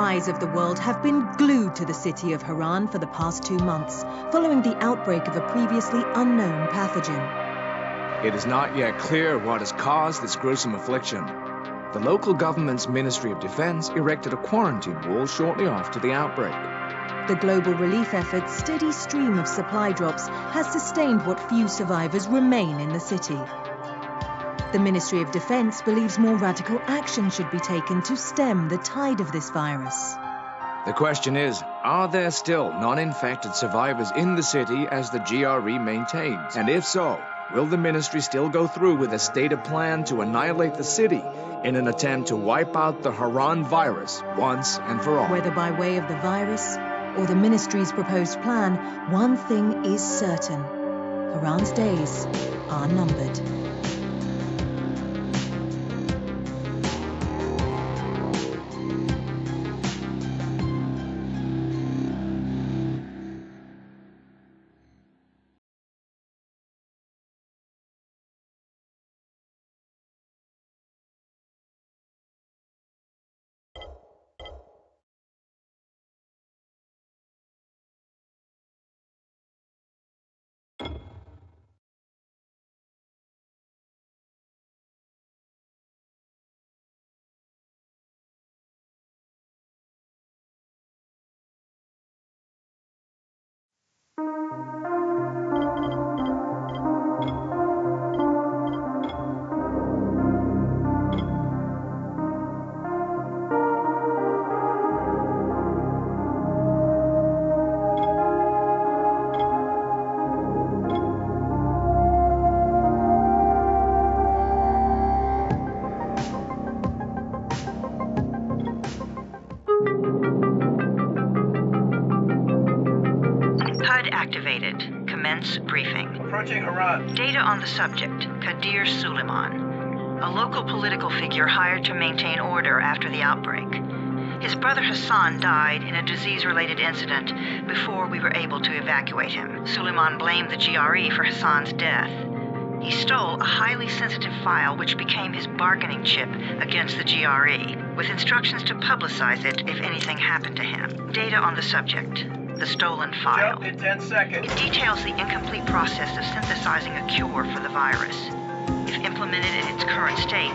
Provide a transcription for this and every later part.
eyes of the world have been glued to the city of Haran for the past 2 months, following the outbreak of a previously unknown pathogen. It is not yet clear what has caused this gruesome affliction. The local government's Ministry of Defense erected a quarantine wall shortly after the outbreak. The global relief effort's steady stream of supply drops has sustained what few survivors remain in the city. The Ministry of Defense believes more radical action should be taken to stem the tide of this virus. The question is, are there still non-infected survivors in the city as the GRE maintains? And if so, will the ministry still go through with a stated plan to annihilate the city in an attempt to wipe out the Haran virus once and for all? Whether by way of the virus or the ministry's proposed plan, one thing is certain: Haran's days are numbered. Activated. Commence briefing. Approaching Haran. Data on the subject, Kadir Suleiman, a local political figure hired to maintain order after the outbreak. His brother Hassan died in a disease-related incident before we were able to evacuate him. Suleiman blamed the GRE for Hassan's death. He stole a highly sensitive file which became his bargaining chip against the GRE, with instructions to publicize it if anything happened to him. Data on the subject, the stolen file. Jump in 10 seconds. It details the incomplete process of synthesizing a cure for the virus. If implemented in its current state,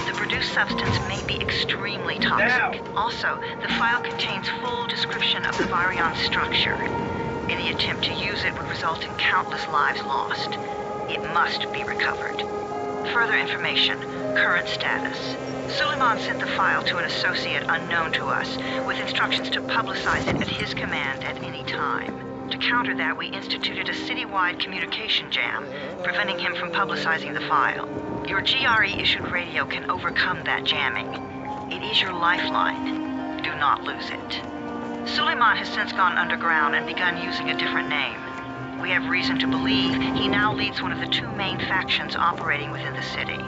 the produced substance may be extremely toxic. Now. Also, the file contains full description of the virion's structure. Any attempt to use it would result in countless lives lost. It must be recovered. Further information, current status. Suleiman sent the file to an associate unknown to us, with instructions to publicize it at his command at any time. To counter that, we instituted a citywide communication jam, preventing him from publicizing the file. Your GRE-issued radio can overcome that jamming. It is your lifeline. Do not lose it. Suleiman has since gone underground and begun using a different name. We have reason to believe he now leads one of the 2 main factions operating within the city.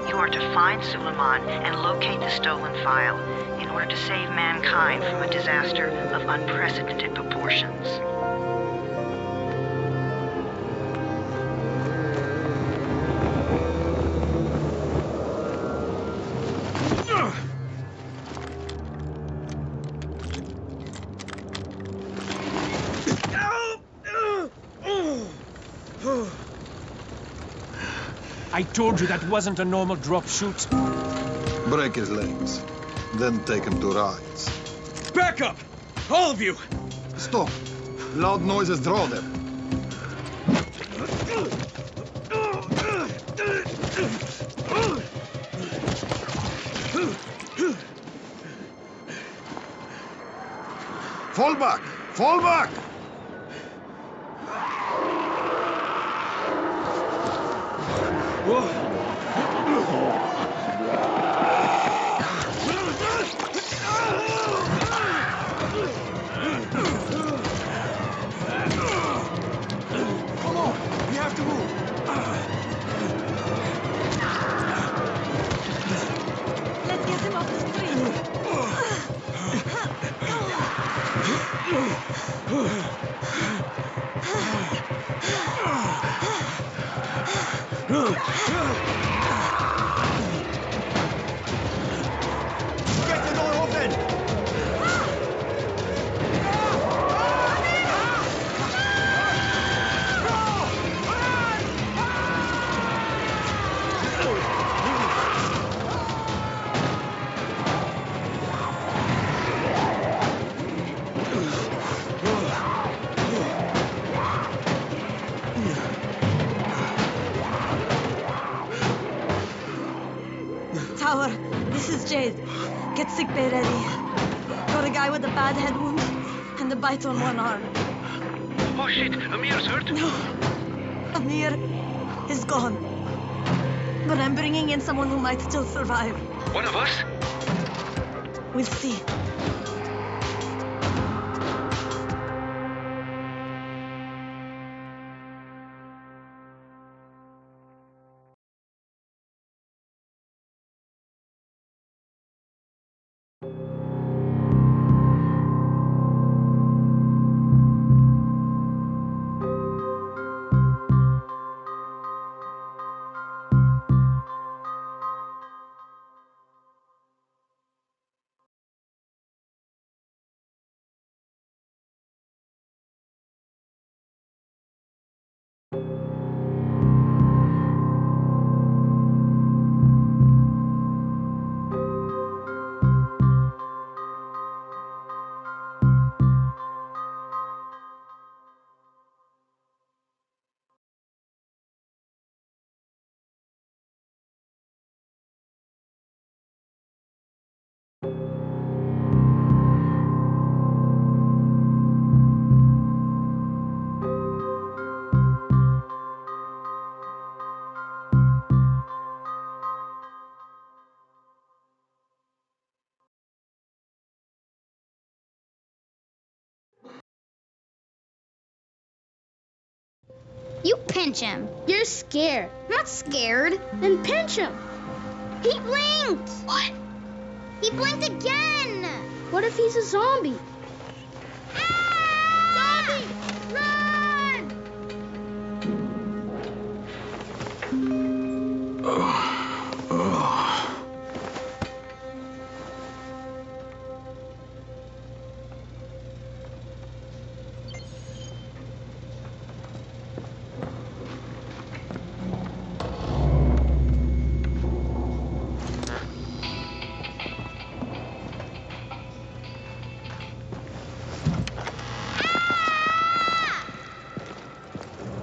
You are to find Suleiman and locate the stolen file in order to save mankind from a disaster of unprecedented proportions. I told you that wasn't a normal drop shoot. Break his legs, then take him to rides. Back up! All of you! Stop! Loud noises draw them. Fall back! Fall back! Come on! We have to move! Let's get him off the street. Get the door open! Jade. Get sickbay ready. Got a guy with a bad head wound and a bite on one arm. Oh shit, Amir's hurt? No. Amir is gone. But I'm bringing in someone who might still survive. One of us? We'll see. You pinch him. You're scared. I'm not scared. Then pinch him. He blinked. What? He blinked again. What if he's a zombie? Ah! Zombie! Run!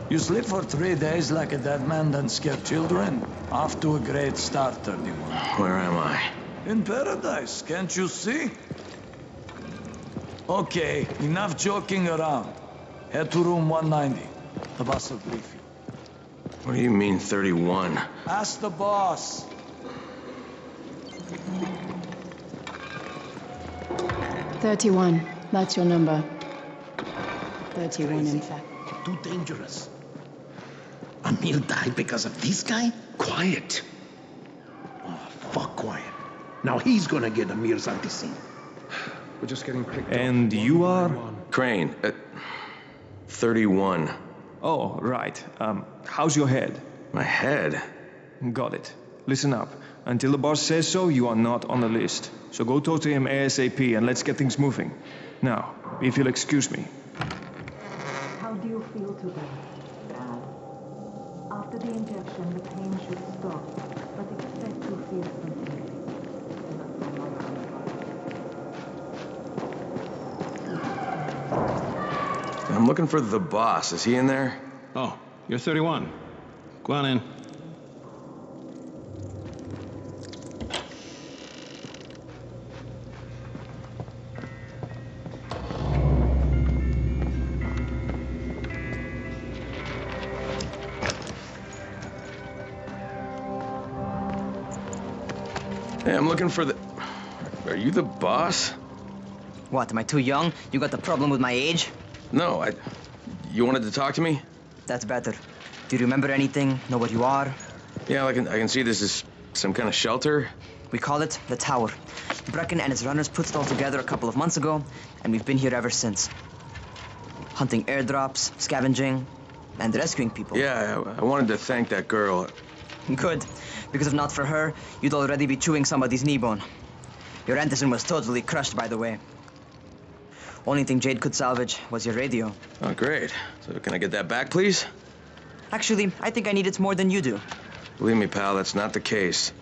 You sleep for 3 days like a dead man, then scare children? Off to a great start, 31. Where am I? In paradise, can't you see? Okay, enough joking around. Head to room 190. The boss will brief you. What do you mean, 31? Ask the boss. That's your number. 31, in fact. Too dangerous. Amir died because of this guy? Quiet. Oh, fuck quiet. Now he's gonna get Amir's anti-scene. We're just getting picked up. And you are? Crane, 31. Oh, right. How's your head? My head? Got it. Listen up. Until the boss says so, you are not on the list. So go talk to him ASAP and let's get things moving. Now, if you'll excuse me. How do you feel today? Bad. After the injection, the pain should stop, but expect to feel something. I'm looking for the boss. Is he in there? Oh, you're 31. Go on in. Hey, I'm looking for the... Are you the boss? What, am I too young? You got the problem with my age? No, You wanted to talk to me? That's better. Do you remember anything? Know what you are? Yeah, I can see this is some kind of shelter. We call it the Tower. Brecken and his runners put it all together a couple of months ago, and we've been here ever since. Hunting airdrops, scavenging, and rescuing people. Yeah, I wanted to thank that girl. Good, because if not for her, you'd already be chewing somebody's knee bone. Your antizen was totally crushed, by the way. Only thing Jade could salvage was your radio. Oh, great. So can I get that back, please? Actually, I think I need it more than you do. Believe me, pal, that's not the case.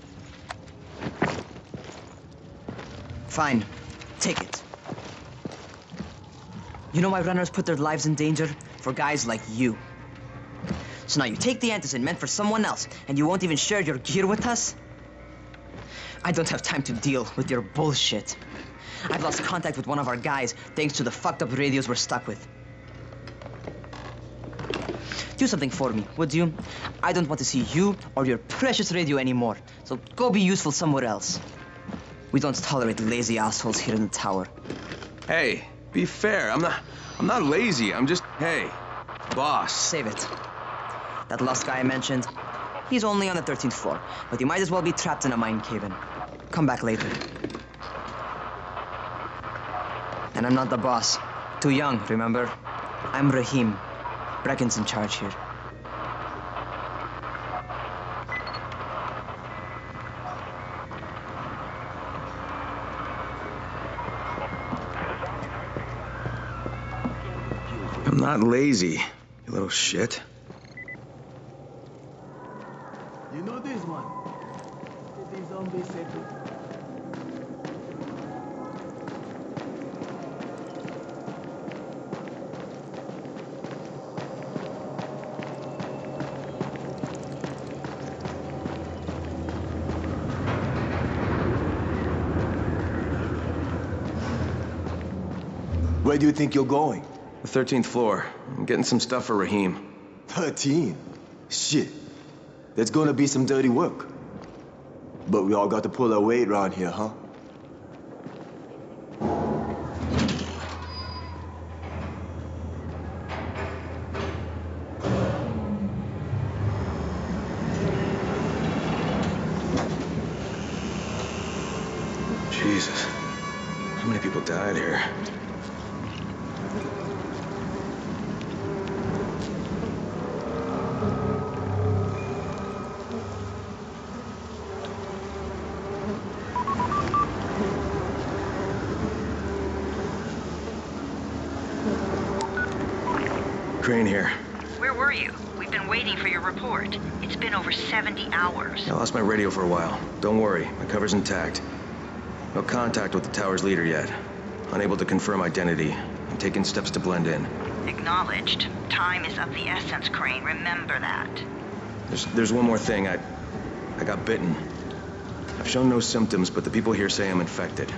Fine. Take it. You know why runners put their lives in danger? For guys like you. So now you take the antizen meant for someone else, and you won't even share your gear with us? I don't have time to deal with your bullshit. I've lost contact with one of our guys thanks to the fucked up radios we're stuck with. Do something for me, would you? I don't want to see you or your precious radio anymore, so go be useful somewhere else. We don't tolerate lazy assholes here in the tower. Hey, be fair. I'm not lazy. I'm just, hey, boss. Save it. That last guy I mentioned, he's only on the 13th floor, but he might as well be trapped in a mine cave-in. Come back later. And I'm not the boss. Too young, remember? I'm Rahim. Brecken's in charge here. I'm not lazy, you little shit. You know this one? City zombie city. Where do you think you're going? The 13th floor. I'm getting some stuff for Rahim. 13? Shit. There's gonna be some dirty work. But we all got to pull our weight around here, huh? Jesus. How many people died here? Crane here. Where were you? We've been waiting for your report. It's been over 70 hours. I lost my radio for a while. Don't worry, my cover's intact. No contact with the tower's leader yet. Unable to confirm identity. I'm taking steps to blend in. Acknowledged. Time is of the essence, Crane. Remember that. There's one more thing. I got bitten. I've shown no symptoms, but the people here say I'm infected.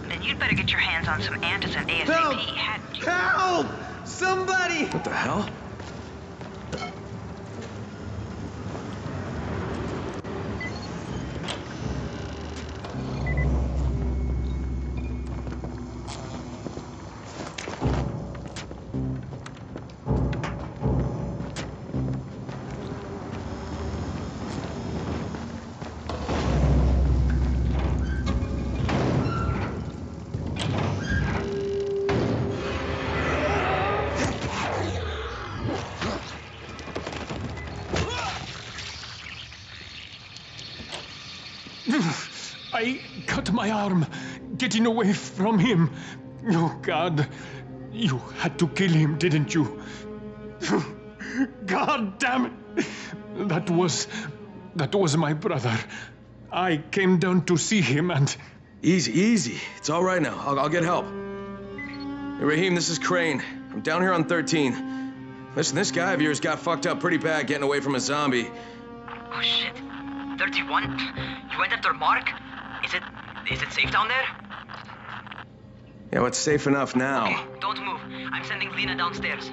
Then you'd better get your hands on some antizin ASAP. Help! Help! Somebody! What the hell? I cut my arm getting away from him. Oh, God. You had to kill him, didn't you? God damn it. That was my brother. I came down to see him and... Easy. It's all right now. I'll get help. Hey, Rahim, this is Crane. I'm down here on 13. Listen, this guy of yours got fucked up pretty bad getting away from a zombie. Oh, shit. 31? You went after Mark? Is it safe down there? Yeah, well, it's safe enough now. Okay, don't move. I'm sending Lena downstairs.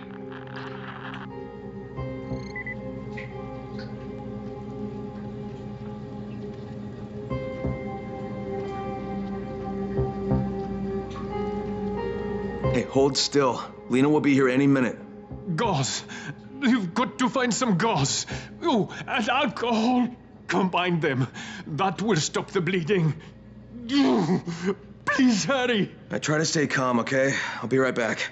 Hey, hold still. Lena will be here any minute. Gauze. You've got to find some gauze. Oh, and alcohol. Combine them. That will stop the bleeding. Please hurry. I try to stay calm, okay? I'll be right back.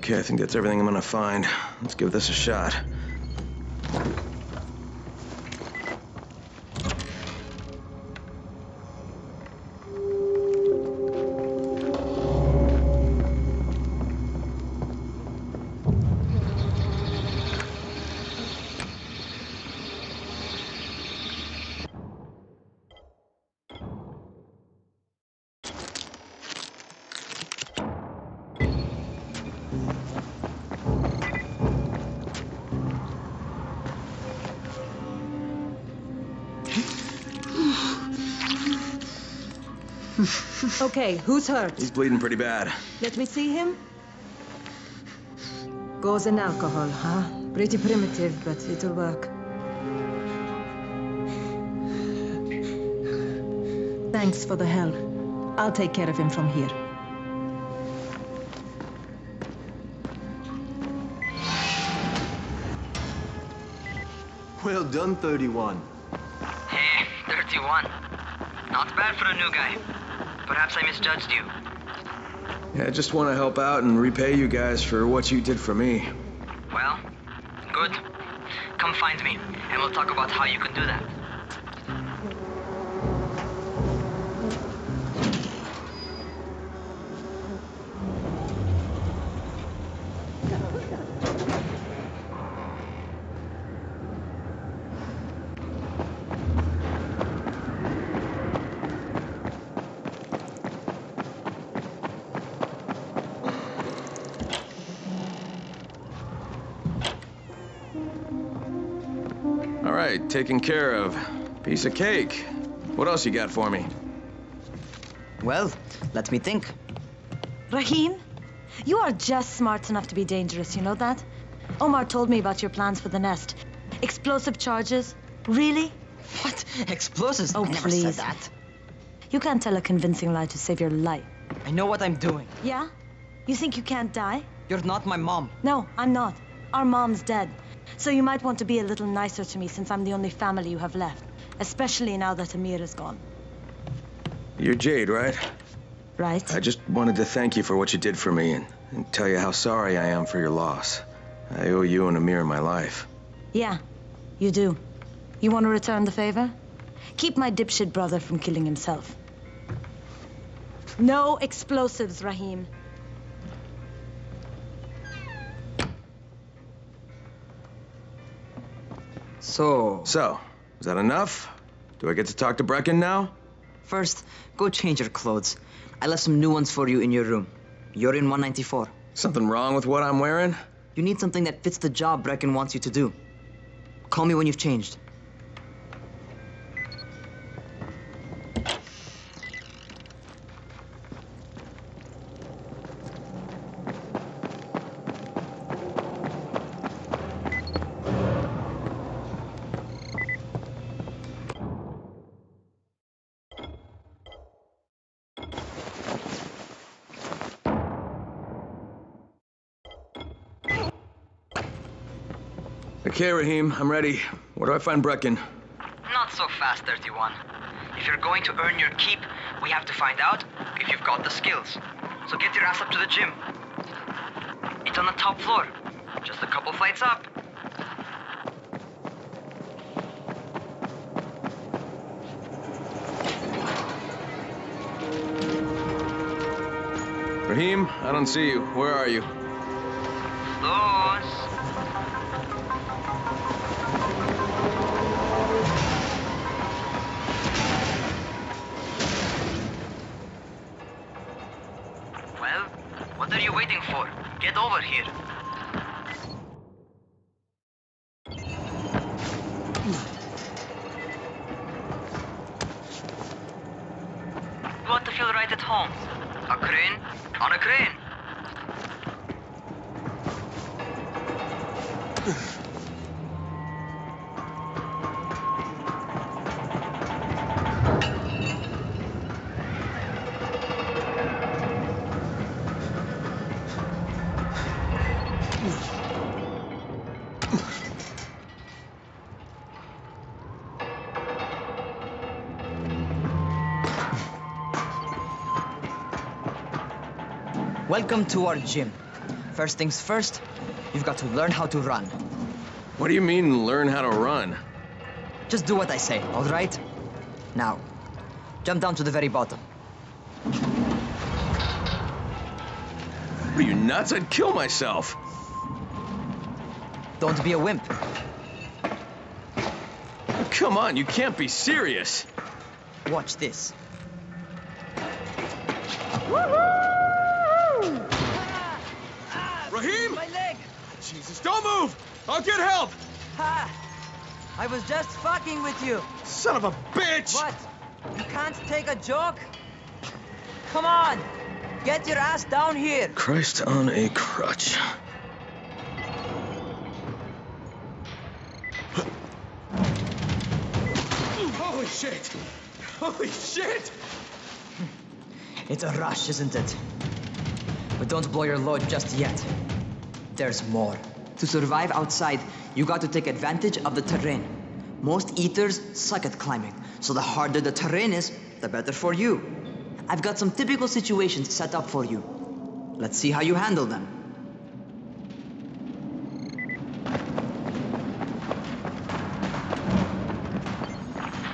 Okay, I think that's everything I'm gonna find. Let's give this a shot. Okay, who's hurt? He's bleeding pretty bad. Let me see him. Gauze and alcohol, huh? Pretty primitive, but it'll work. Thanks for the help. I'll take care of him from here. Well done, 31. Hey, 31. Not bad for a new guy. Perhaps I misjudged you. Yeah, I just want to help out and repay you guys for what you did for me. Well, good. Come find me, and we'll talk about how you can do that. All right, taken care of. Piece of cake. What else you got for me? Well, let me think. Rahim, you are just smart enough to be dangerous, you know that? Omar told me about your plans for the nest. Explosive charges? Really? What? Explosives? Oh, I never please. said that. You can't tell a convincing lie to save your life. I know what I'm doing. Yeah? You think you can't die? You're not my mom. No, I'm not. Our mom's dead. So you might want to be a little nicer to me since I'm the only family you have left. Especially now that Amir is gone. You're Jade, right? Right. I just wanted to thank you for what you did for me and tell you how sorry I am for your loss. I owe you and Amir my life. Yeah, you do. You want to return the favor? Keep my dipshit brother from killing himself. No explosives, Rahim. So, is that enough? Do I get to talk to Brecken now? first, go change your clothes. I left some new ones for you in your room. You're in 194. Something wrong with what I'm wearing? You need something that fits the job Brecken wants you to do. Call me when you've changed. Okay, Rahim, I'm ready. Where do I find Brecken? Not so fast, 31. If you're going to earn your keep, we have to find out if you've got the skills. So get your ass up to the gym. It's on the top floor. Just a couple flights up. Rahim, I don't see you. Where are you? Those. Well, what are you waiting for? Get over here. You want to feel right at home? A crane on a crane. Welcome to our gym. First things first, you've got to learn how to run. What do you mean, learn how to run? Just do what I say, all right? Now, jump down to the very bottom. What are you, nuts? I'd kill myself. Don't be a wimp. Come on, you can't be serious. Watch this. Raheem! My leg! Jesus, don't move! I'll get help! Ha! I was just fucking with you. Son of a bitch! What? You can't take a joke? Come on! Get your ass down here! Christ on a crutch. Holy shit! Holy shit! It's a rush, isn't it? But don't blow your load just yet. There's more. To survive outside, you got to take advantage of the terrain. Most eaters suck at climbing, so the harder the terrain is, the better for you. I've got some typical situations set up for you. Let's see how you handle them.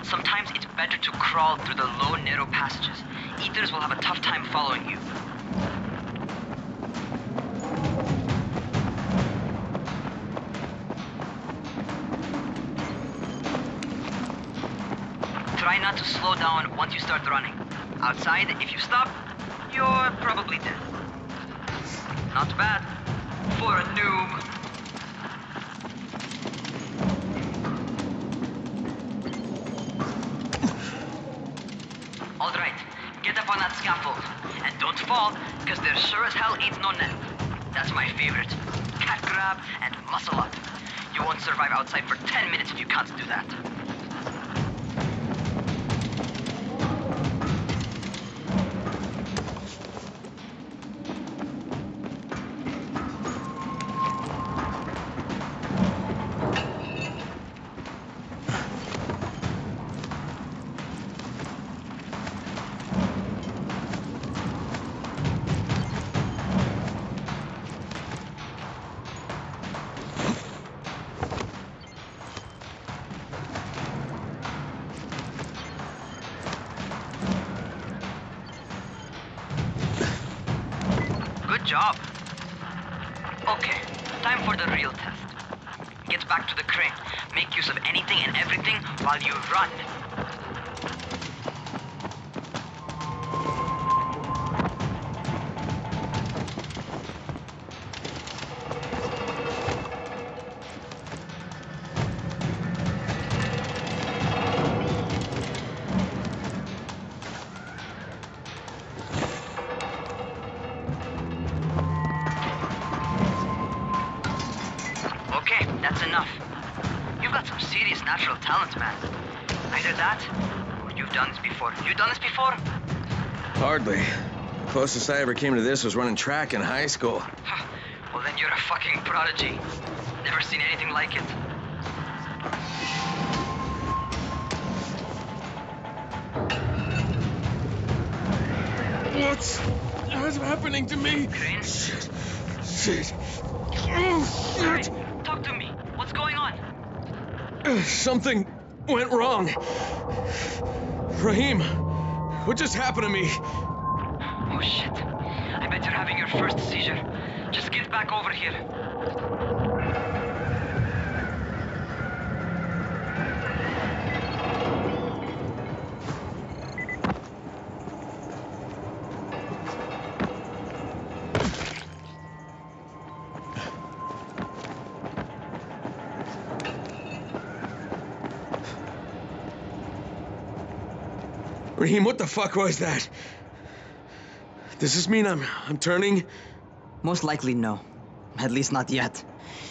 Sometimes it's better to crawl through the low, narrow passages. Eaters will have a tough time following you. Try not to slow down once you start running. Outside, if you stop, you're probably dead. Not bad for a noob. All right, get up on that scaffold. And don't fall, because there sure as hell ain't no net. That's my favorite. Cat grab and muscle up. You won't survive outside for 10 minutes if you can't do that. Good job. Okay, time for the real test. Get back to the crane. Make use of anything and everything while you run. Okay, that's enough. You've got some serious natural talent, man. Either that, or you've done this before. You done this before? Hardly. Closest I ever came to this was running track in high school. Well, then you're a fucking prodigy. Never seen anything like it. What's happening to me? Crane? Shit. Oh, shit. Talk to me. What's going on? Something went wrong. Raheem, what just happened to me? Oh, shit. I bet you're having your first seizure. Just get back over here. Raheem, what the fuck was that? Does this mean I'm turning? Most likely no. At least not yet.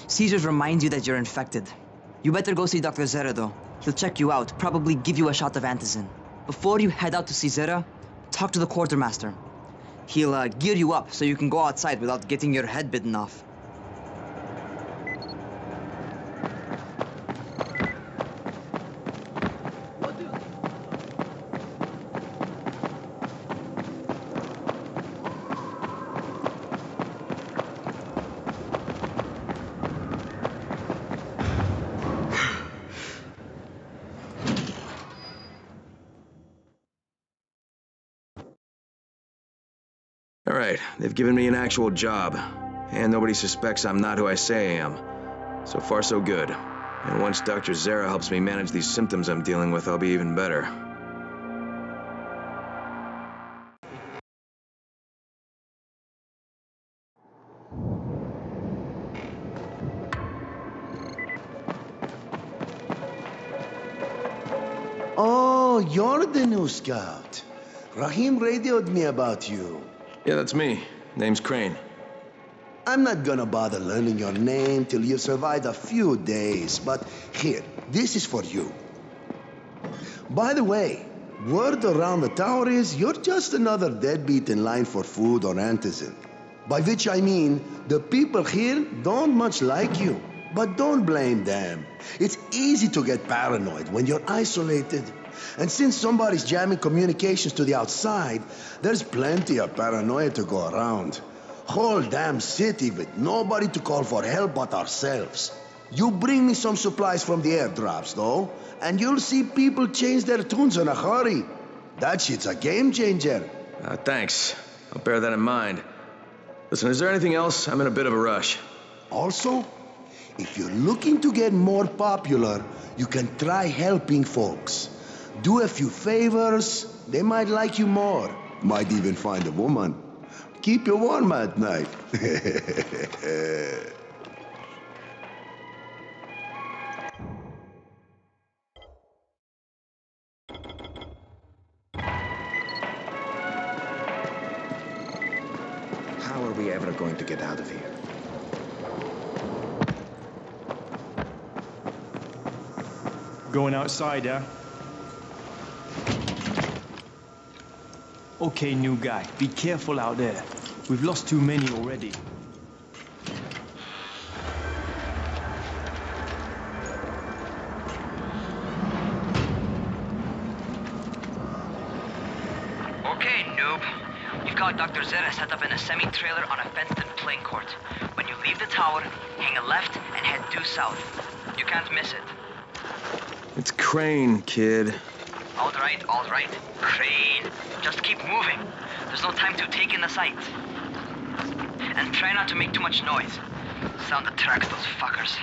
Seizures remind you that you're infected. You better go see Dr. Zera, though. He'll check you out, probably give you a shot of antizin. Before you head out to see Zera, talk to the quartermaster. He'll gear you up so you can go outside without getting your head bitten off. All right, they've given me an actual job. And nobody suspects I'm not who I say I am. So far, so good. And once Dr. Zera helps me manage these symptoms I'm dealing with, I'll be even better. Oh, you're the new scout. Rahim radioed me about you. Yeah, that's me. Name's Crane. I'm not gonna bother learning your name till you've survived a few days, but here, this is for you. By the way, word around the tower is you're just another deadbeat in line for food or antizin. By which I mean, the people here don't much like you. But don't blame them. It's easy to get paranoid when you're isolated. And since somebody's jamming communications to the outside, there's plenty of paranoia to go around. Whole damn city with nobody to call for help but ourselves. You bring me some supplies from the airdrops, though, and you'll see people change their tunes in a hurry. That shit's a game changer. Thanks. I'll bear that in mind. Listen, is there anything else? I'm in a bit of a rush. Also, if you're looking to get more popular, you can try helping folks. Do a few favors, they might like you more. Might even find a woman. Keep you warm at night. How are we ever going to get out of here? Going outside, huh? Okay, new guy, be careful out there. We've lost too many already. Okay, noob. You've got Dr. Zera set up in a semi-trailer on a fenced-in playing court. When you leave the tower, hang a left and head due south. You can't miss it. It's Crane, kid. All right. Crane. Just keep moving. There's no time to take in the sights. And try not to make too much noise. Sound attracts those fuckers.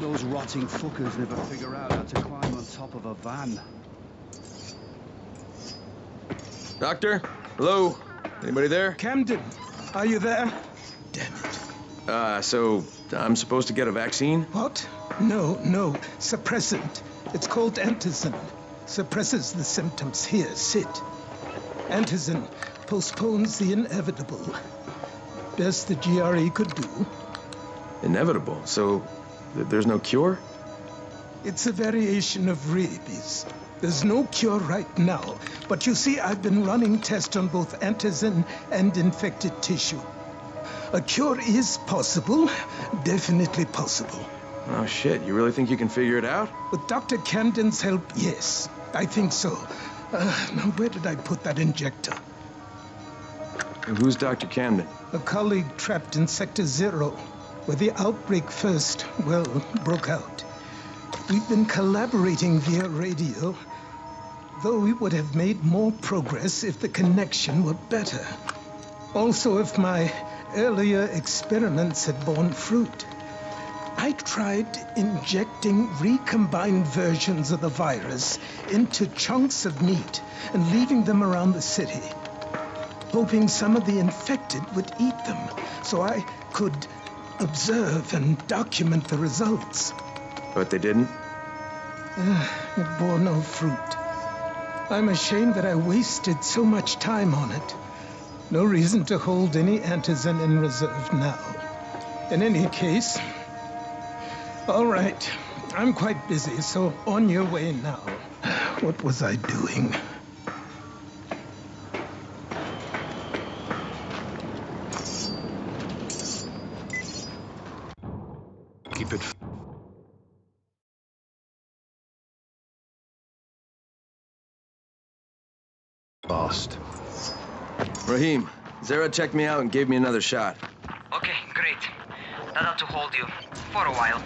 Those rotting fuckers never figure out how to climb on top of a van. Doctor? Hello? Anybody there? Camden, are you there? Damn it. So I'm supposed to get a vaccine? What? No. Suppressant. It's called antizin. Suppresses the symptoms. Here, sit. Antizin postpones the inevitable. Best the GRE could do. Inevitable? So there's no cure? It's a variation of rabies. There's no cure right now, but you see, I've been running tests on both antizin and infected tissue. A cure is possible, definitely possible. Oh shit, you really think you can figure it out? With Dr. Camden's help, yes, I think so. Now where did I put that injector? And who's Dr. Camden? A colleague trapped in Sector 0, where the outbreak first, broke out. We've been collaborating via radio, though we would have made more progress if the connection were better. Also, if my earlier experiments had borne fruit. I tried injecting recombined versions of the virus into chunks of meat and leaving them around the city, hoping some of the infected would eat them so I could observe and document the results. But they didn't? It bore no fruit. I'm ashamed that I wasted so much time on it. No reason to hold any antizin in reserve now. In any case, all right, I'm quite busy, so on your way now. What was I doing? Keep it fast. Rahim, Zara checked me out and gave me another shot. Okay, great. That ought to hold you. For a while.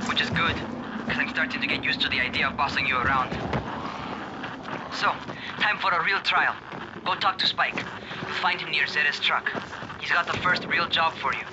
Which is good, because I'm starting to get used to the idea of bossing you around. So, time for a real trial. Go talk to Spike. You'll find him near Zed's truck. He's got the first real job for you.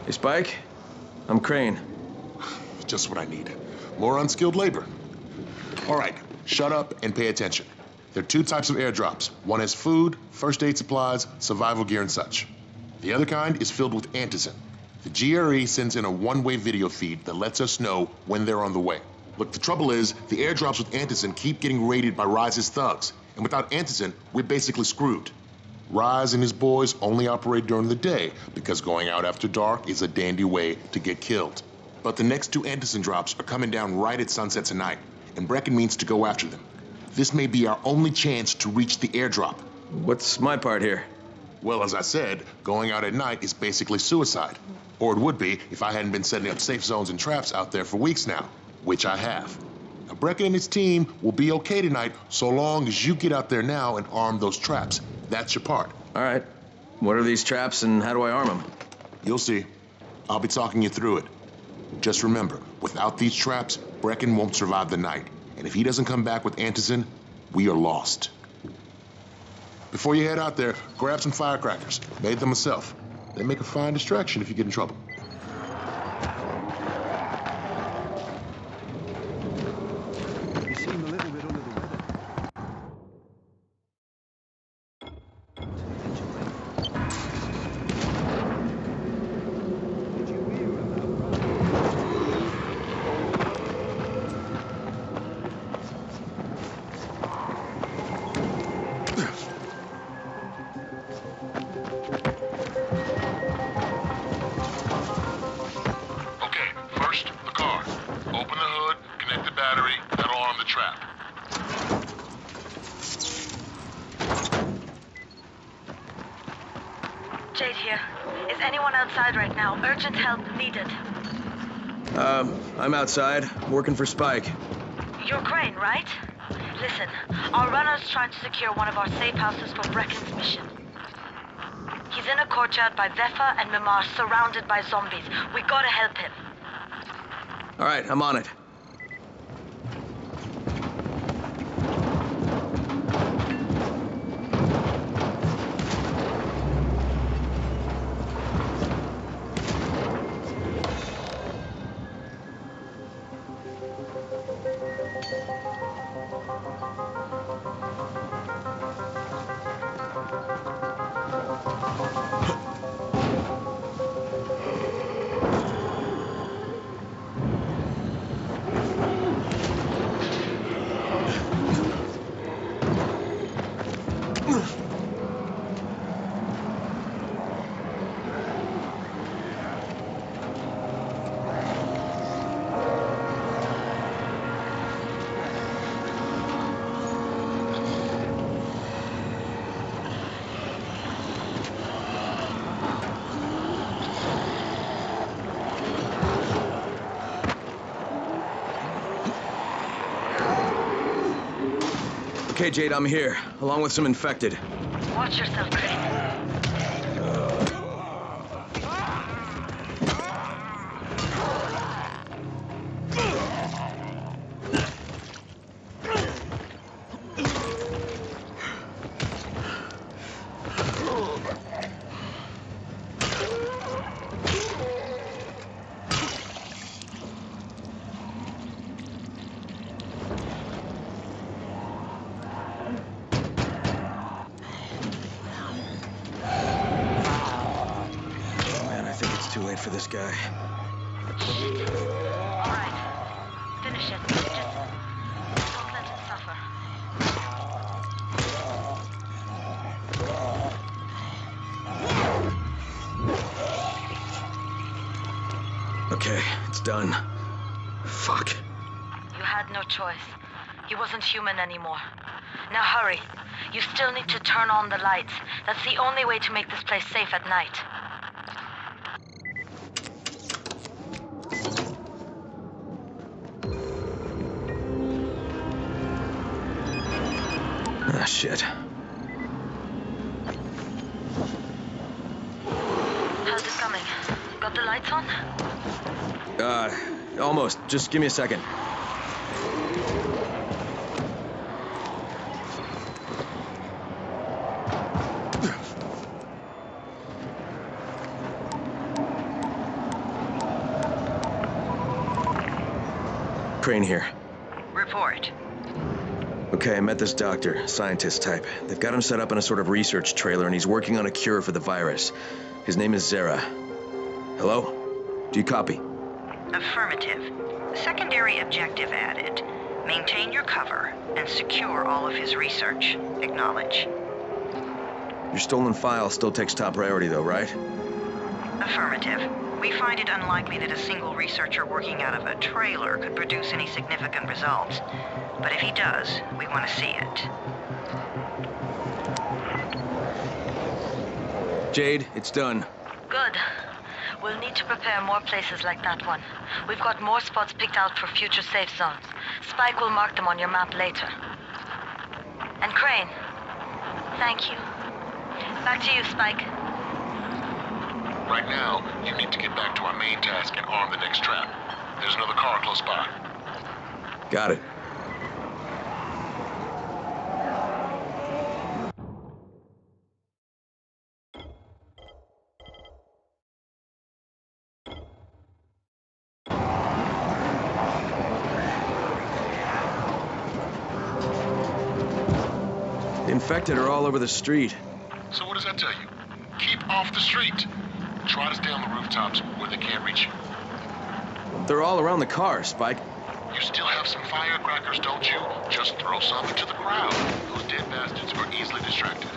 Hey, Spike? I'm Crane. Just what I need. More unskilled labor. All right, shut up and pay attention. There are two types of airdrops. One has food, first aid supplies, survival gear, and such. The other kind is filled with antizin. The GRE sends in a one-way video feed that lets us know when they're on the way. Look, the trouble is, the airdrops with antizin keep getting raided by Rise's thugs. And without antizin, we're basically screwed. Rise and his boys only operate during the day because going out after dark is a dandy way to get killed. But the next two antizin drops are coming down right at sunset tonight, and Brecken means to go after them. This may be our only chance to reach the airdrop. What's my part here? Well, as I said, going out at night is basically suicide. Or it would be if I hadn't been setting up safe zones and traps out there for weeks now, which I have. Now, Brecken and his team will be okay tonight so long as you get out there now and arm those traps. That's your part. All right. What are these traps and how do I arm them? You'll see. I'll be talking you through it. Just remember, without these traps, Brecken won't survive the night. And if he doesn't come back with antizin, we are lost. Before you head out there, grab some firecrackers. Made them myself. They make a fine distraction if you get in trouble. You seem a little bit under the weather. Jade here. Is anyone outside right now? Urgent help needed. I'm outside, working for Spike. You're Crane, right? Listen, our runner's trying to secure one of our safe houses for Brecken's mission. He's in a courtyard by Vefa and Mimar, surrounded by zombies. We gotta help him. All right, I'm on it. Okay, Jade, I'm here, along with some infected. Watch yourself, Crane. Too late for this guy. All right. Finish it. Just don't let him suffer. Okay, it's done. Fuck. You had no choice. He wasn't human anymore. Now hurry. You still need to turn on the lights. That's the only way to make this place safe at night. Ah, shit. How's it coming? Got the lights on? Almost. Just give me a second. Crane here. Report. Okay, I met this doctor, scientist type. They've got him set up in a sort of research trailer, and he's working on a cure for the virus. His name is Zera. Hello? Do you copy? Affirmative. Secondary objective added. Maintain your cover and secure all of his research. Acknowledge. Your stolen file still takes top priority, though, right? Affirmative. We find it unlikely that a single researcher working out of a trailer could produce any significant results. But if he does, we want to see it. Jade, it's done. Good. We'll need to prepare more places like that one. We've got more spots picked out for future safe zones. Spike will mark them on your map later. And Crane, thank you. Back to you, Spike. Right now, you need to get back to our main task and arm the next trap. There's another car close by. Got it. The infected are all over the street. So what does that tell you? Keep off the street. Try to stay on the rooftops where they can't reach you. They're all around the car, Spike. You still have some firecrackers, don't you? Just throw some into the crowd. Those dead bastards are easily distracted.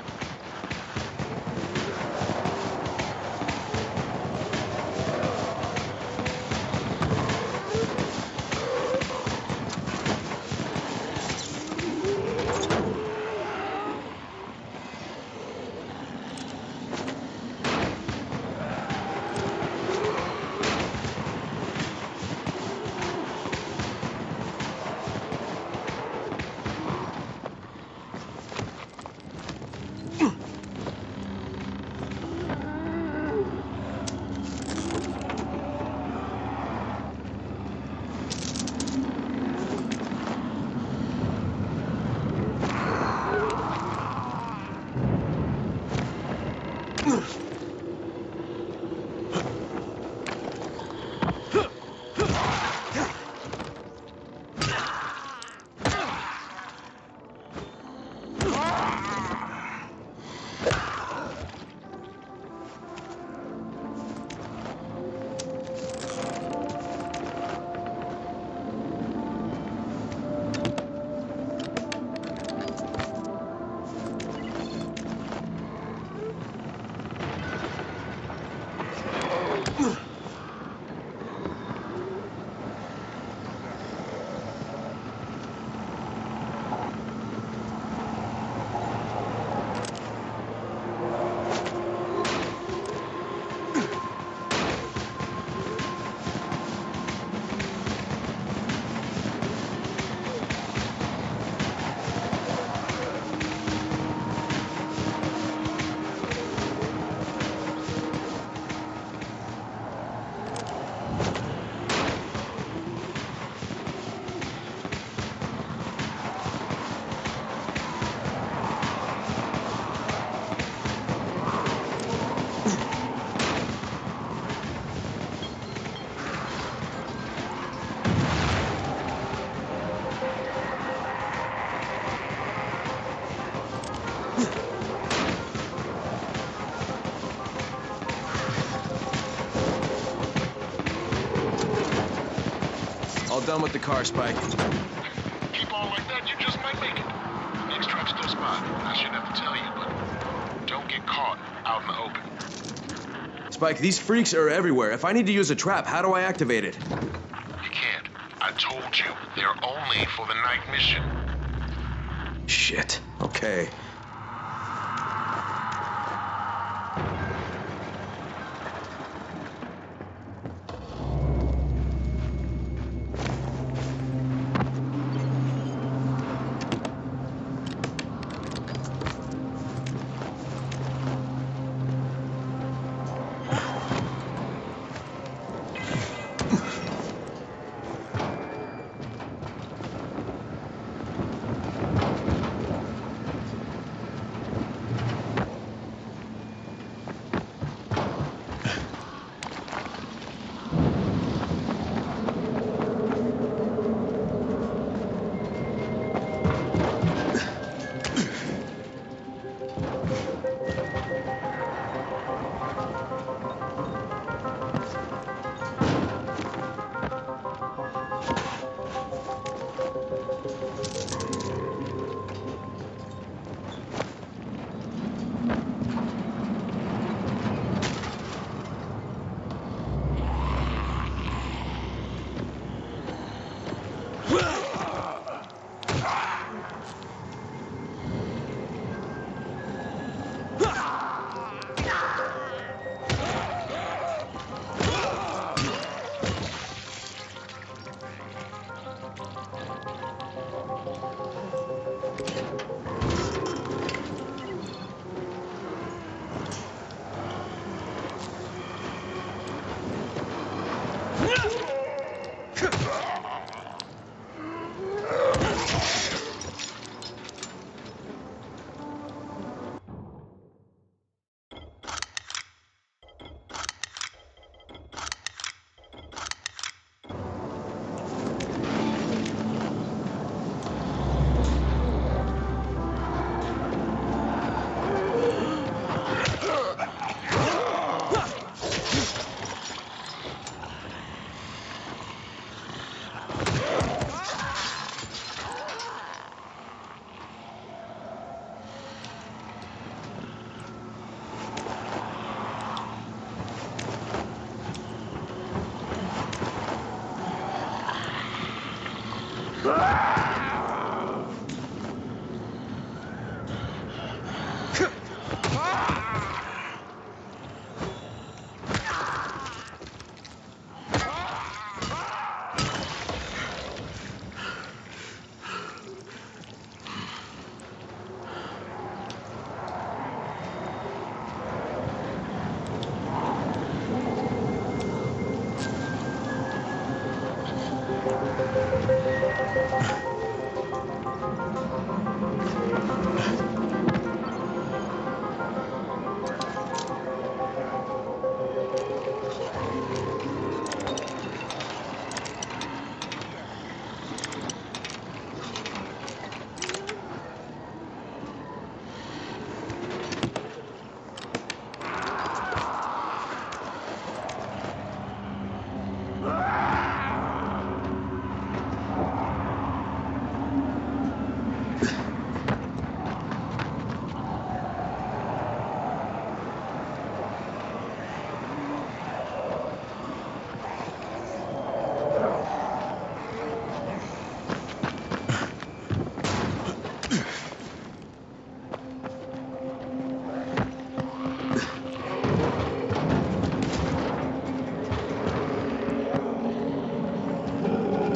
All done with the car, Spike. Keep on like that, you just might make it. Next trap's still spot. I shouldn't have to tell you, but don't get caught out in the open. Spike, these freaks are everywhere. If I need to use a trap, how do I activate it? You can't. I told you, they're only for the night mission. Shit. Okay.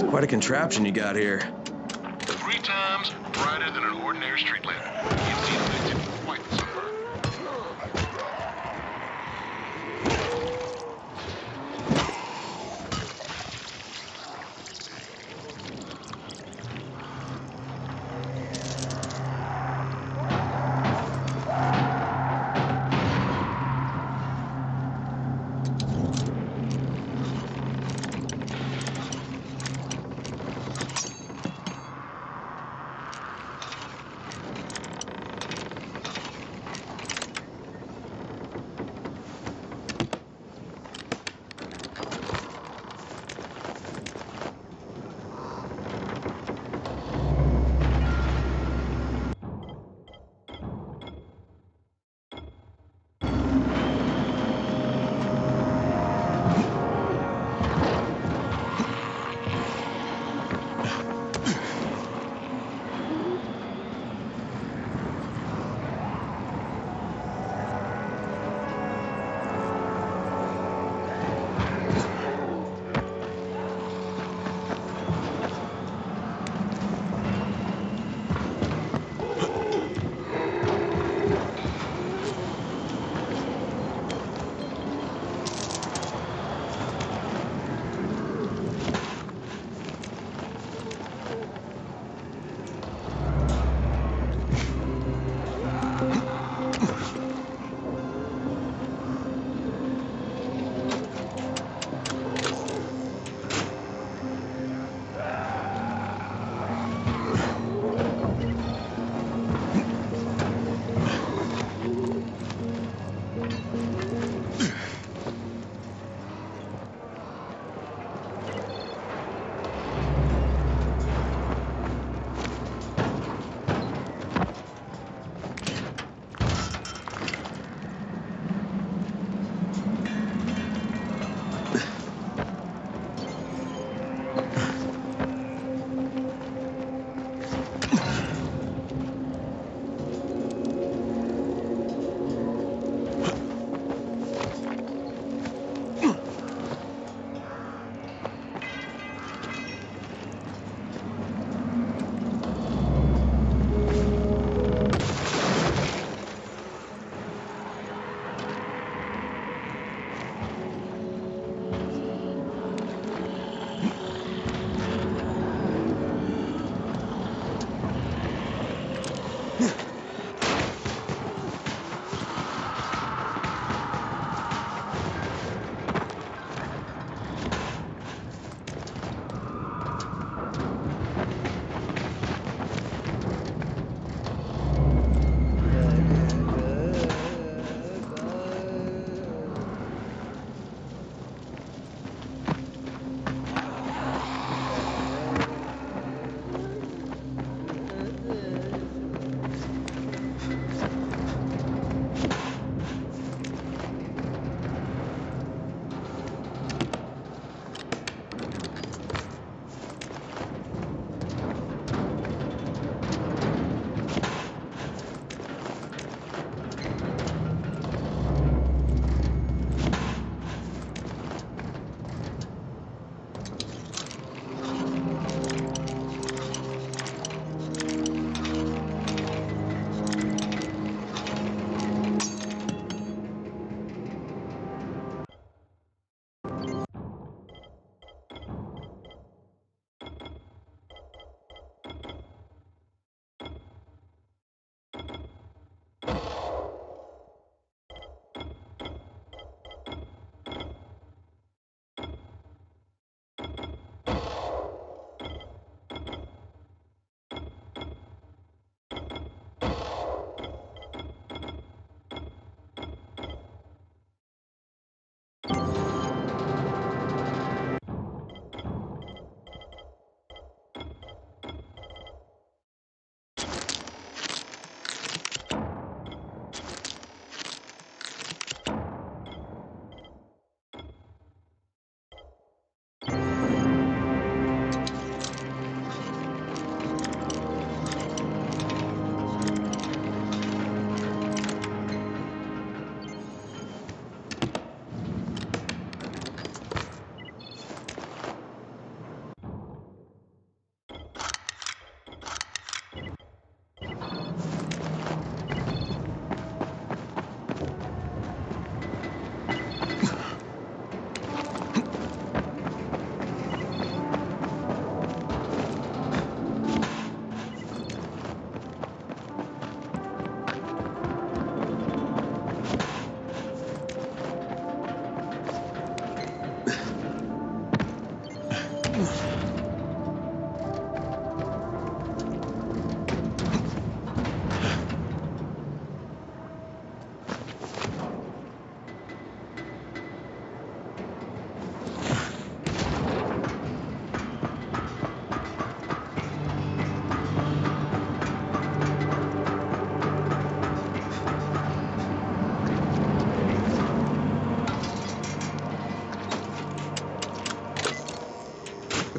Quite a contraption you got here. 3 times brighter than an ordinary street lamp. You've seen things in quite the sunburn.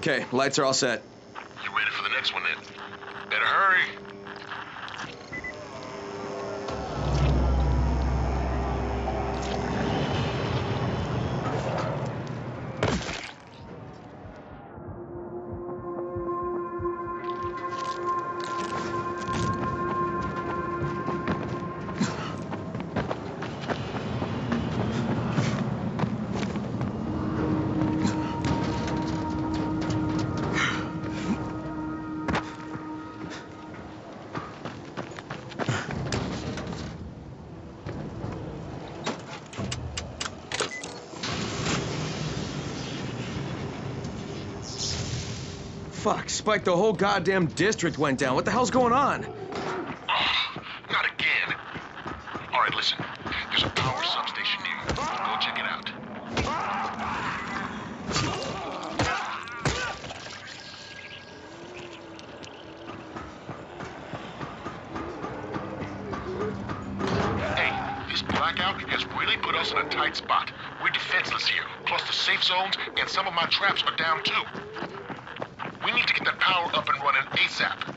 Okay, lights are all set. You ready for the next one then? Better hurry. Fuck, Spike, the whole goddamn district went down. What the hell's going on? Not again. All right, listen. There's a power substation near you. Go check it out. Hey, this blackout has really put us in a tight spot. We're defenseless here. Plus the safe zones and some of my traps are down too. We need to get that power up and running ASAP.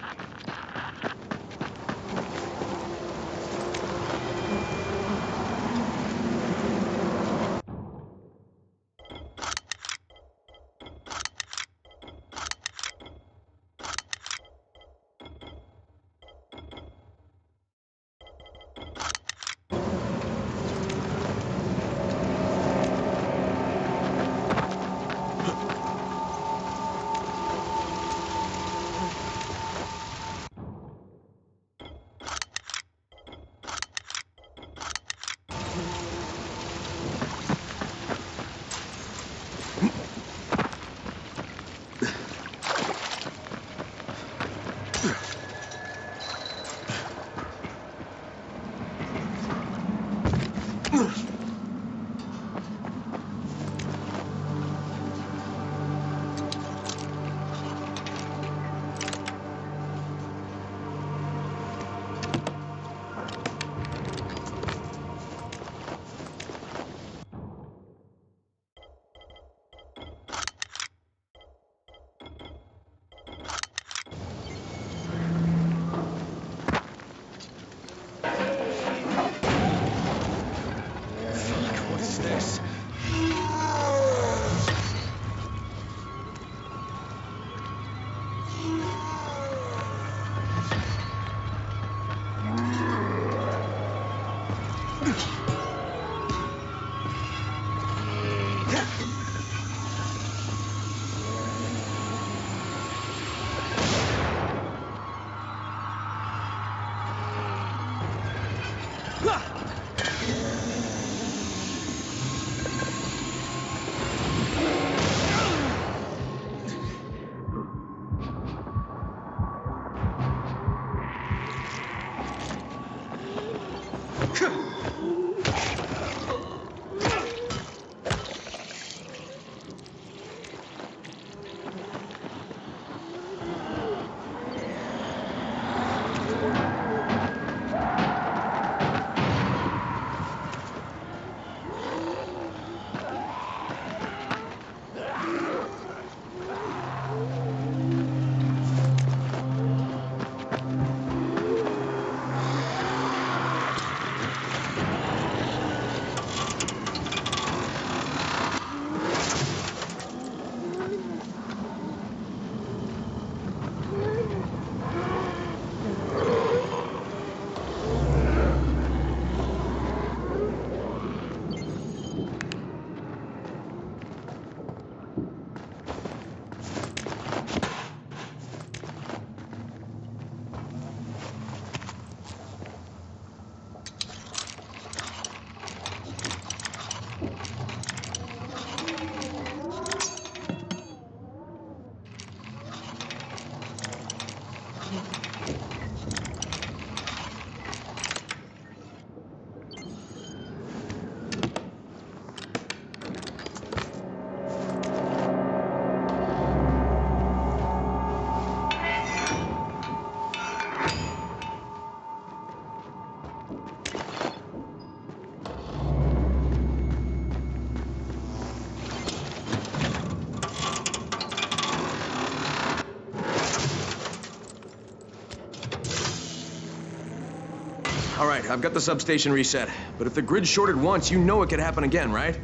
All right, I've got the substation reset. But if the grid shorted once, you know it could happen again, right?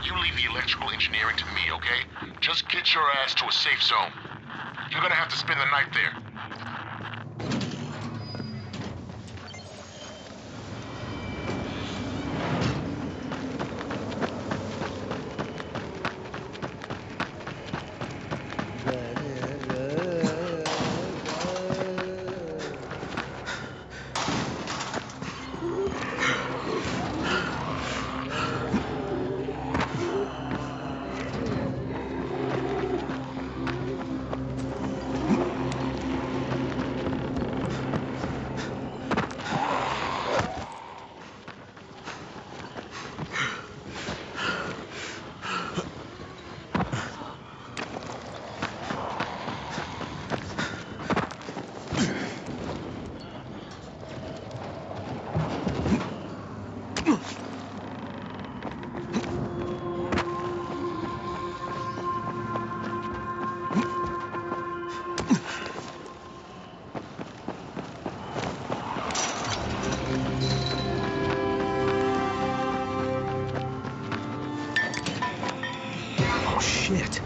You leave the electrical engineering to me, okay? Just get your ass to a safe zone. You're gonna have to spend the night there. Oh, shit.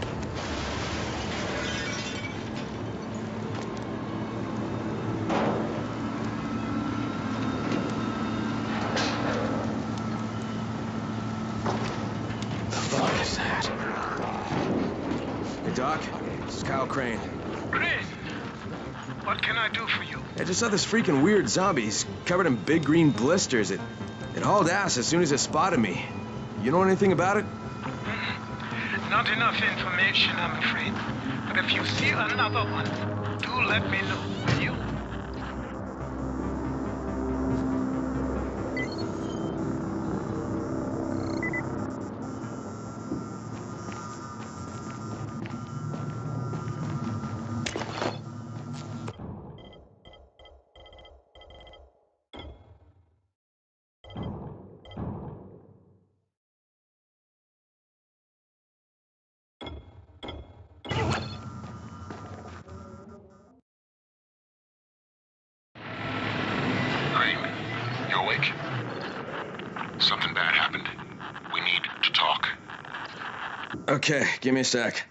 What is that? Hey, Doc. This is Kyle Crane. Crane, what can I do for you? I just saw this freaking weird zombie. He's covered in big green blisters. It hauled ass as soon as it spotted me. You know anything about it? Not enough information, I'm afraid. But if you see another one, do let me know, will you? You awake? Something bad happened. We need to talk. Okay, give me a sec.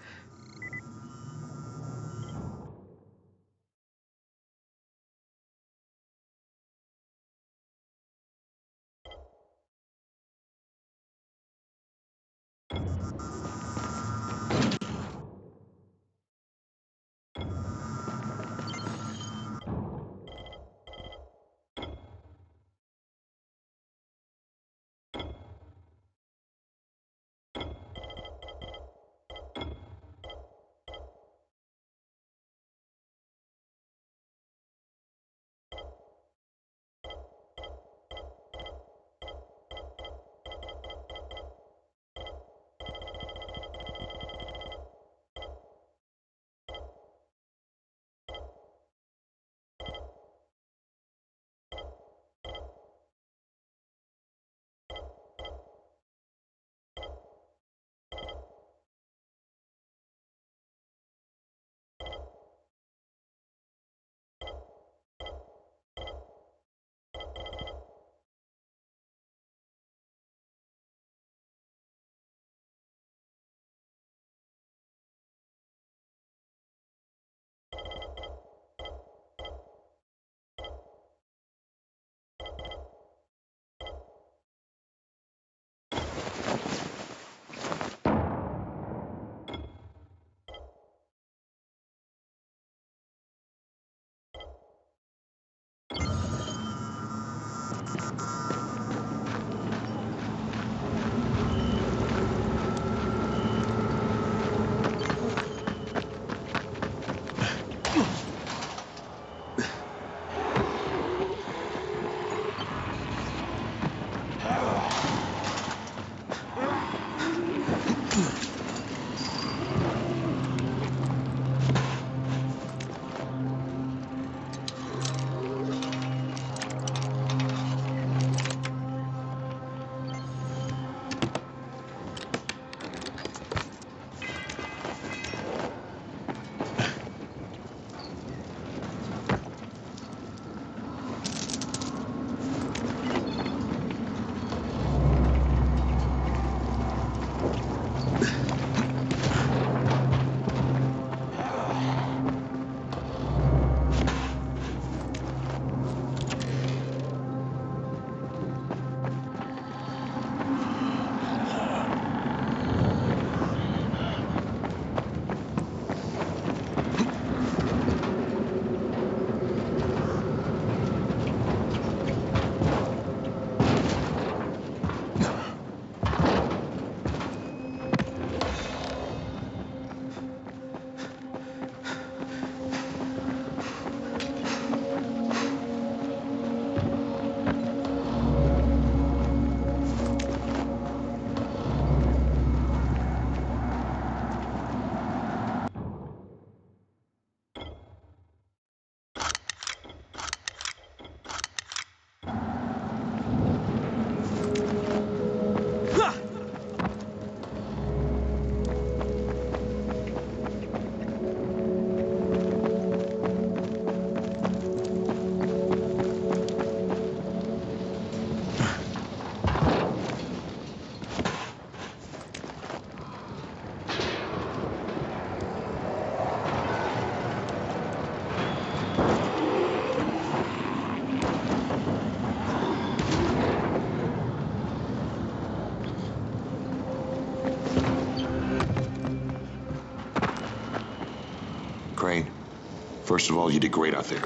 First of all, you did great out there.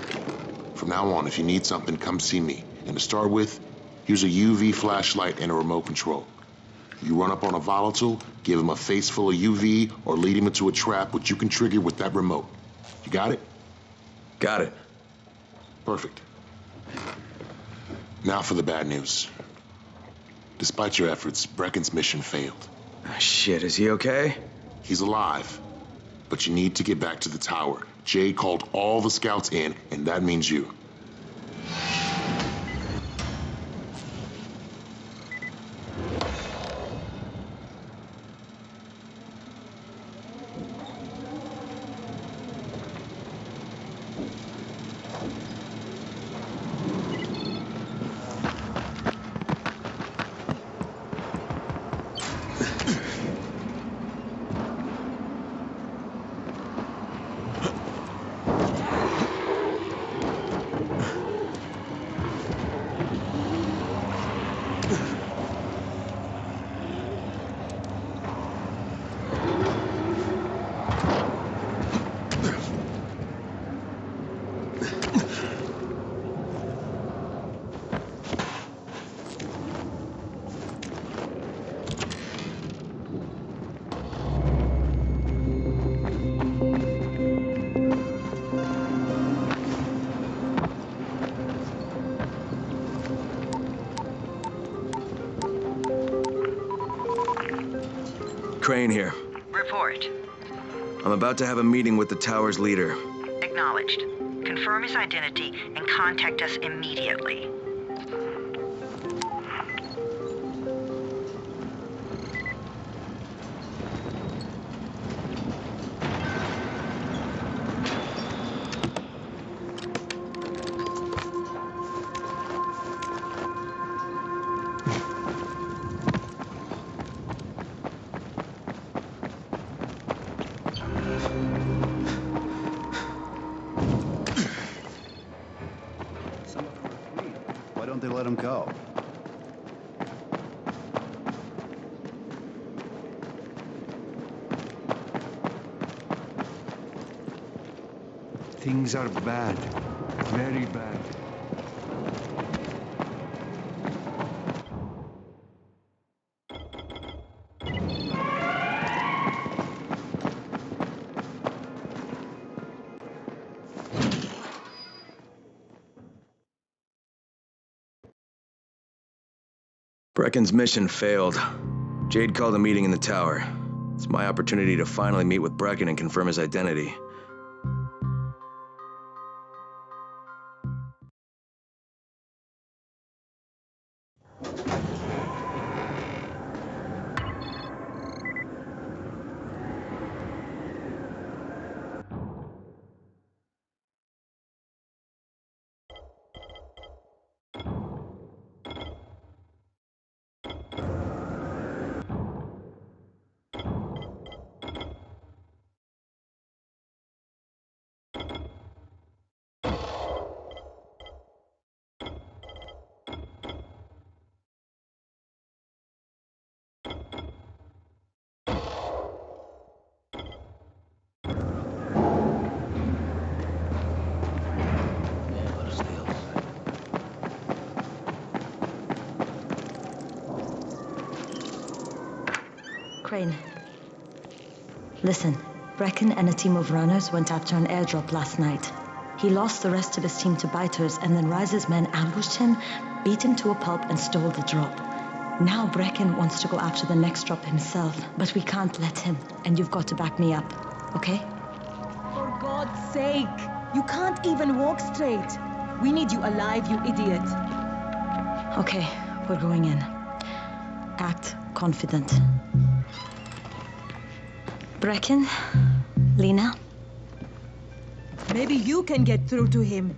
From now on, if you need something, come see me. And to start with, use a UV flashlight and a remote control. You run up on a volatile, give him a face full of UV, or lead him into a trap which you can trigger with that remote. You got it? Got it. Perfect. Now for the bad news. Despite your efforts, Brecken's mission failed. Shit, is he okay? He's alive. But you need to get back to the tower. Jade called all the scouts in, and that means you. Crane here. Report. I'm about to have a meeting with the tower's leader. Acknowledged. Confirm his identity and contact us immediately. Why don't they let him go? Things are bad. Very bad. Brecken's mission failed. Jade called a meeting in the tower. It's my opportunity to finally meet with Brecken and confirm his identity. Crane. Listen, Brecken and a team of runners went after an airdrop last night. He lost the rest of his team to biters, and then Rise's men ambushed him, beat him to a pulp, and stole the drop. Now Brecken wants to go after the next drop himself, but we can't let him, and you've got to back me up, okay? For God's sake! You can't even walk straight. We need you alive, you idiot. Okay, we're going in. Act confident. Brecken, Lena. Maybe you can get through to him.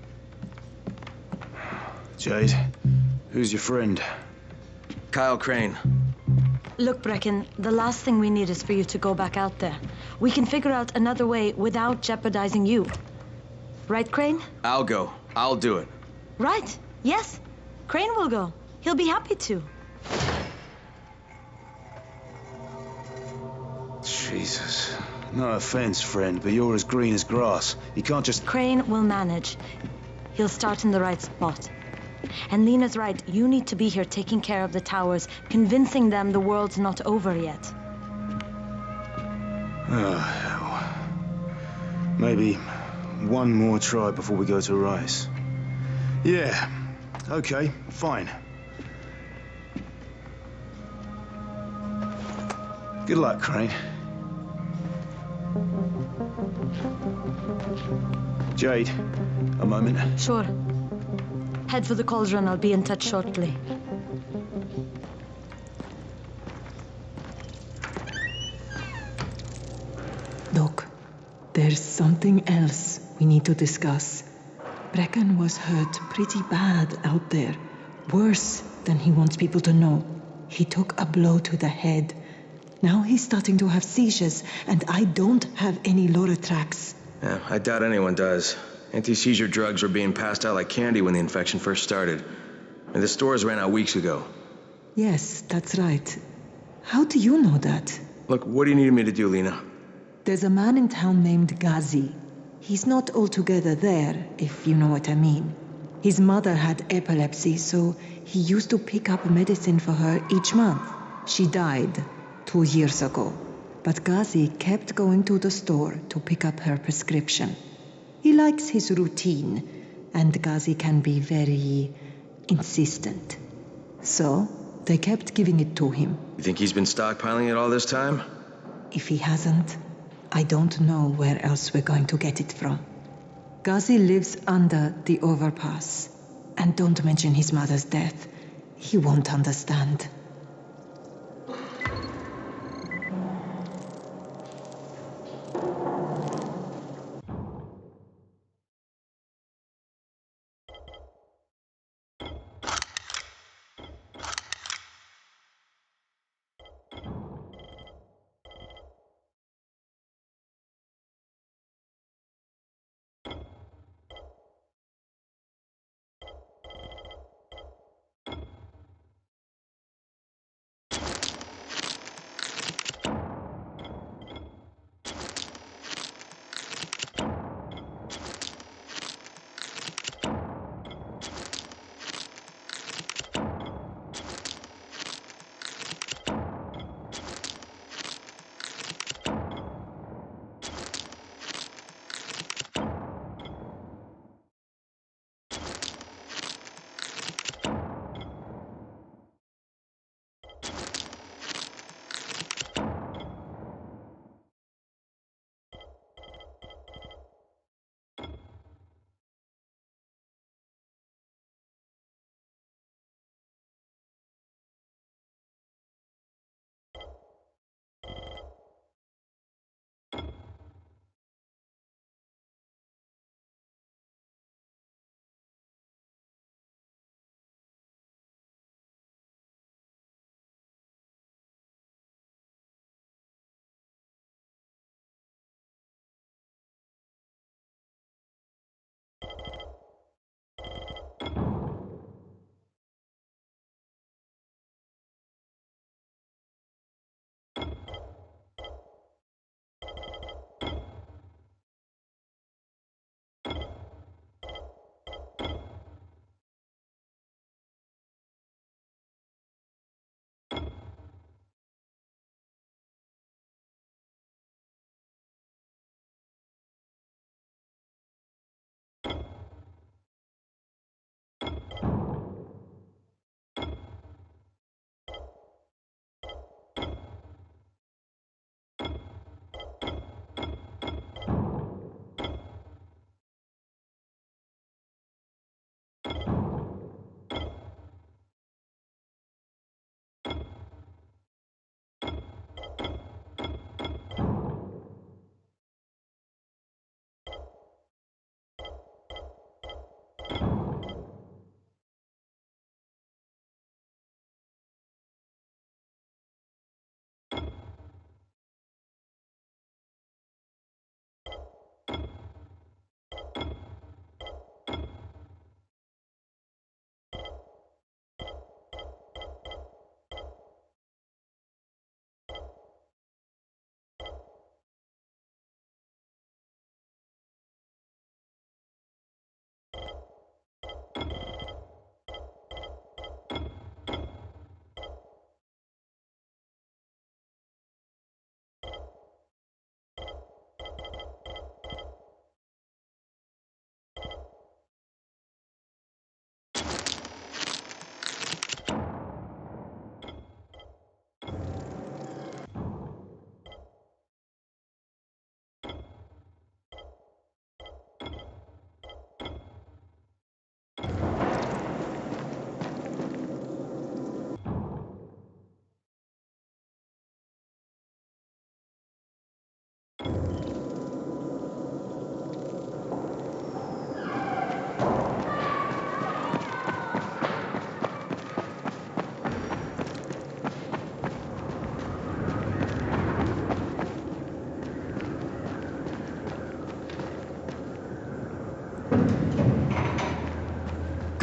Jade, who's your friend? Kyle Crane. Look, Brecken, the last thing we need is for you to go back out there. We can figure out another way without jeopardizing you. Right, Crane? I'll go. I'll do it. Right. Yes. Crane will go. He'll be happy to. Jesus. No offense, friend, but you're as green as grass. You can't just... Crane will manage. He'll start in the right spot. And Lena's right, you need to be here taking care of the towers, convincing them the world's not over yet. Oh, hell. Maybe one more try before we go to Rice. Yeah, okay, fine. Good luck, Crane. Jade, a moment. Sure. Head for the cauldron. I'll be in touch shortly. Doc, there's something else we need to discuss. Brecken was hurt pretty bad out there. Worse than he wants people to know. He took a blow to the head. Now he's starting to have seizures, and I don't have any Loratrax. Yeah, I doubt anyone does. Anti-seizure drugs were being passed out like candy when the infection first started. And the stores ran out weeks ago. Yes, that's right. How do you know that? Look, what do you need me to do, Lena? There's a man in town named Ghazi. He's not altogether there, if you know what I mean. His mother had epilepsy, so he used to pick up medicine for her each month. She died 2 years ago. But Ghazi kept going to the store to pick up her prescription. He likes his routine, and Ghazi can be very insistent. So, they kept giving it to him. You think he's been stockpiling it all this time? If he hasn't, I don't know where else we're going to get it from. Ghazi lives under the overpass. And don't mention his mother's death. He won't understand.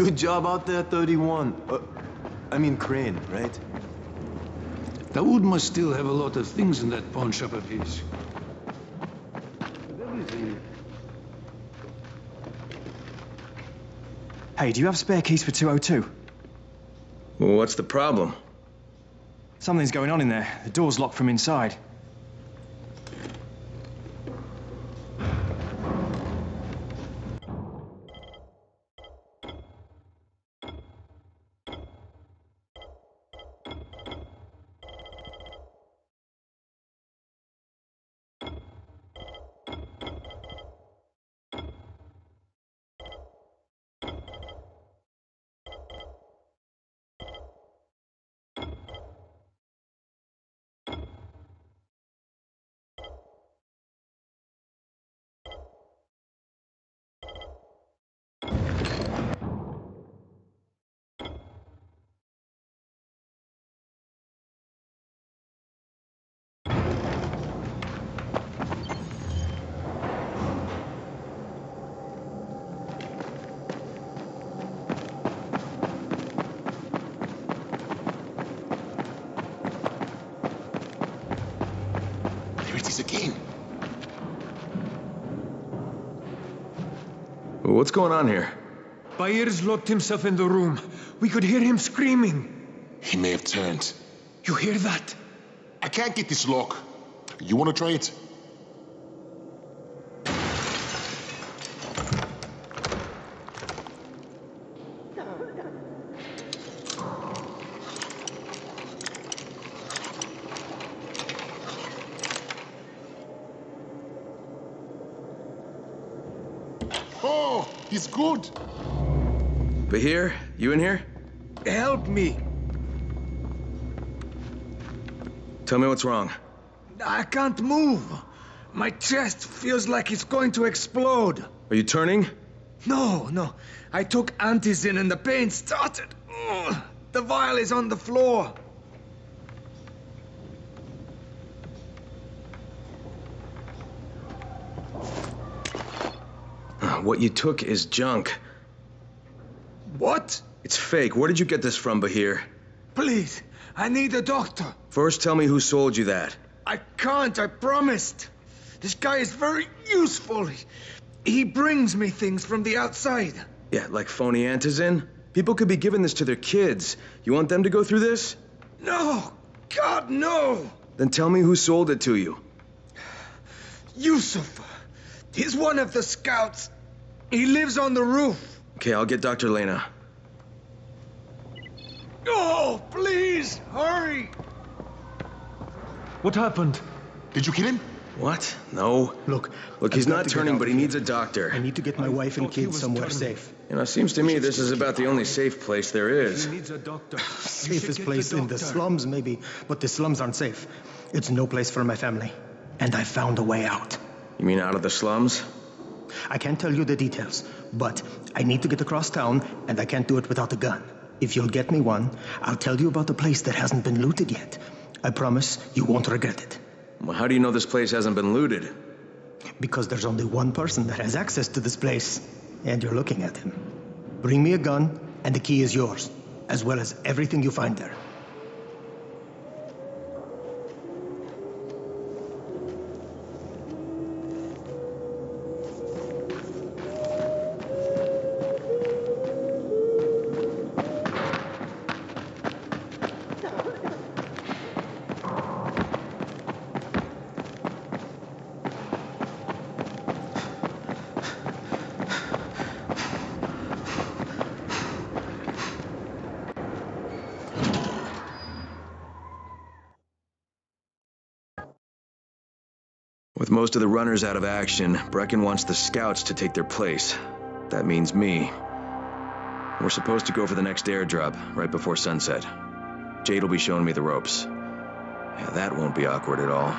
Good job out there, 31. I mean Crane, right? Daoud must still have a lot of things in that pawn shop of his. Everything. Hey, do you have spare keys for 202? Well, what's the problem? Something's going on in there. The door's locked from inside. Again. What's going on here? Bayer's locked himself in the room. We could hear him screaming. He may have turned. You hear that? I can't get this lock. You want to try it? Oh, he's good. Bahir, you in here? Help me. Tell me what's wrong. I can't move. My chest feels like it's going to explode. Are you turning? No. I took antizin and the pain started. Ugh. The vial is on the floor. What you took is junk. What? It's fake. Where did you get this from, Bahir? Please, I need a doctor. First, tell me who sold you that. I can't, I promised. This guy is very useful. He brings me things from the outside. Yeah, like phony antizin? People could be giving this to their kids. You want them to go through this? No! God, no! Then tell me who sold it to you. Yusuf. He's one of the scouts. He lives on the roof. Okay, I'll get Dr. Lena. Oh, please, hurry! What happened? Did you kill him? What? No. Look, he's not turning, but he needs a doctor. I need to get my wife and kids somewhere safe. You know, it seems to me this is about the only safe place there is. He needs a doctor. Safest place in the slums, maybe, but the slums aren't safe. It's no place for my family. And I found a way out. You mean out of the slums? I can't tell you the details, but I need to get across town, and I can't do it without a gun. If you'll get me one, I'll tell you about the place that hasn't been looted yet. I promise you won't regret it. Well, how do you know this place hasn't been looted? Because there's only one person that has access to this place, and you're looking at him. Bring me a gun, and the key is yours, as well as everything you find there. With most of the runners out of action, Brecken wants the scouts to take their place. That means me. We're supposed to go for the next airdrop, right before sunset. Jade will be showing me the ropes. Yeah, that won't be awkward at all.